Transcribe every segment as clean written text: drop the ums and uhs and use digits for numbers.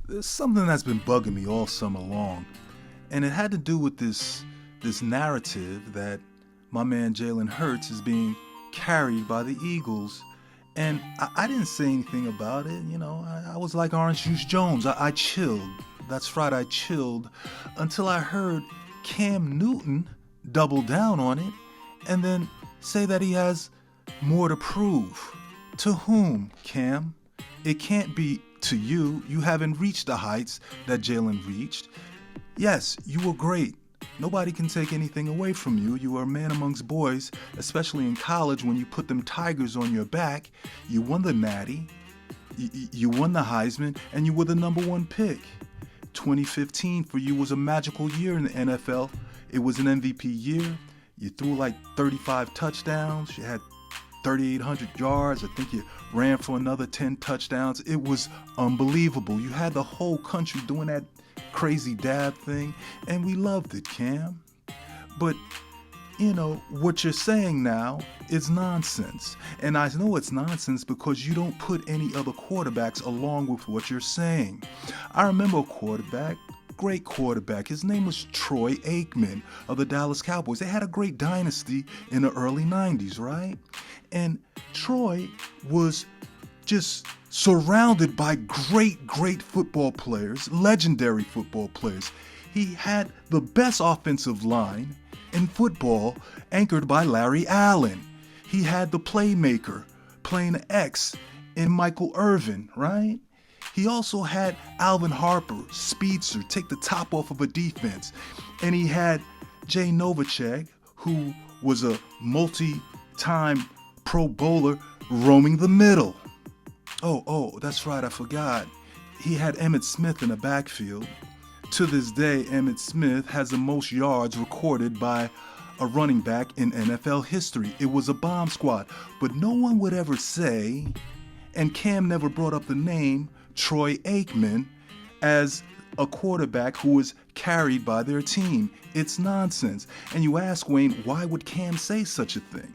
There's something that's been bugging me all summer long, and it had to do with this narrative that my man Jalen Hurts is being carried by the Eagles. And I didn't say anything about it. I was like Orange Juice Jones. I chilled. That's right, I chilled until I heard Cam Newton double down on it and then say that he has more to prove. To whom, Cam? It can't be to you. You haven't reached the heights that Jalen reached. Yes, you were great. Nobody can take anything away from you. You were a man amongst boys, especially in college when you put them Tigers on your back. You won the Natty, you won the Heisman, and you were the number one pick. 2015 for you was a magical year in the NFL. It was an MVP year. You threw like 35 touchdowns. You had 3,800 yards. I think you ran for another 10 touchdowns. It was unbelievable. You had the whole country doing that crazy dab thing, and we loved it, Cam. But, what you're saying now is nonsense. And I know it's nonsense because you don't put any other quarterbacks along with what you're saying. I remember a quarterback, great quarterback. His name was Troy Aikman of the Dallas Cowboys. They had a great dynasty in the early 90s, right? And Troy was just surrounded by great football players, legendary football players. He had the best offensive line in football, anchored by Larry Allen. He had the playmaker playing X in Michael Irvin, right? He also had Alvin Harper, speedster, take the top off of a defense. And he had Jay Novacek, who was a multi-time Pro Bowler, roaming the middle. Oh, that's right, I forgot. He had Emmitt Smith in the backfield. To this day, Emmitt Smith has the most yards recorded by a running back in NFL history. It was a bomb squad, but no one would ever say, and Cam never brought up the name Troy Aikman as a quarterback who was carried by their team. It's nonsense. And you ask Wayne, why would Cam say such a thing?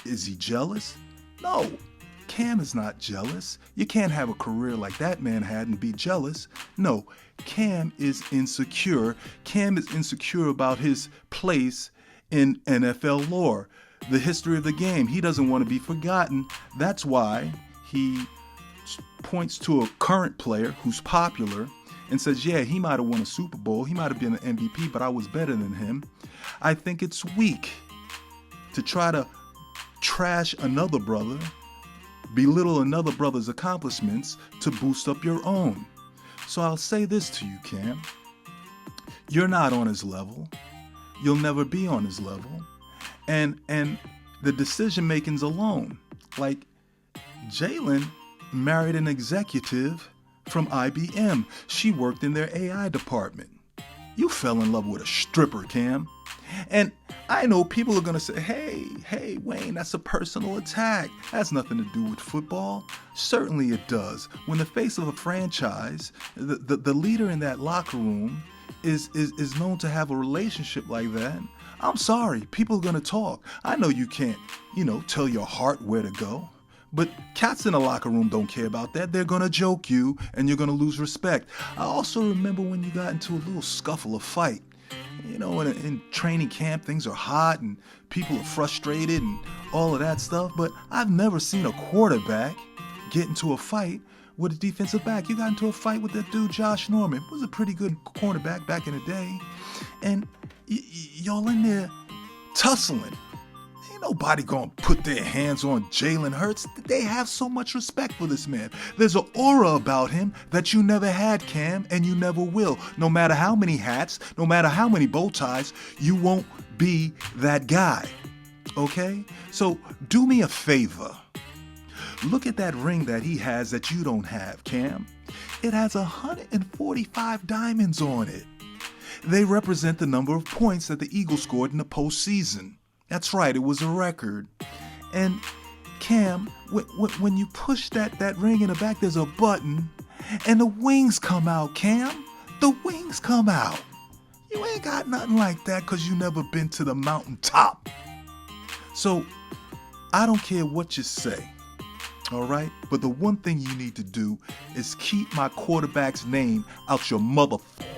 Is he jealous? No. Cam is not jealous. You can't have a career like that man had and be jealous. No, Cam is insecure. Cam is insecure about his place in NFL lore, the history of the game. He doesn't want to be forgotten. That's why he points to a current player who's popular and says, yeah, he might have won a Super Bowl. He might have been an MVP, but I was better than him. I think it's weak to try to trash another brother, belittle another brother's accomplishments to boost up your own. So I'll say this to you, Cam. You're not on his level. You'll never be on his level. And the decision making's alone. Like, Jalen married an executive from IBM. She worked in their AI department. You fell in love with a stripper, Cam. And I know people are going to say, hey, Wayne, that's a personal attack. That has nothing to do with football. Certainly it does. When the face of a franchise, the leader in that locker room is known to have a relationship like that, I'm sorry, people are going to talk. I know you can't, tell your heart where to go. But cats in the locker room don't care about that. They're going to joke you and you're going to lose respect. I also remember when you got into a little scuffle, a fight. In training camp, things are hot and people are frustrated and all of that stuff. But I've never seen a quarterback get into a fight with a defensive back. You got into a fight with that dude, Josh Norman. Was a pretty good cornerback back in the day. And y'all in there tussling. Ain't nobody gonna put their hands on Jalen Hurts. They have so much respect for this man. There's an aura about him that you never had, Cam, and you never will. No matter how many hats, no matter how many bow ties, you won't be that guy. Okay? So do me a favor. Look at that ring that he has that you don't have, Cam. It has 145 diamonds on it. They represent the number of points that the Eagles scored in the postseason. That's right, it was a record. And Cam, when you push that ring in the back, there's a button, and the wings come out, Cam. The wings come out. You ain't got nothing like that because you never been to the mountaintop. So I don't care what you say. All right? But the one thing you need to do is keep my quarterback's name out your motherfucking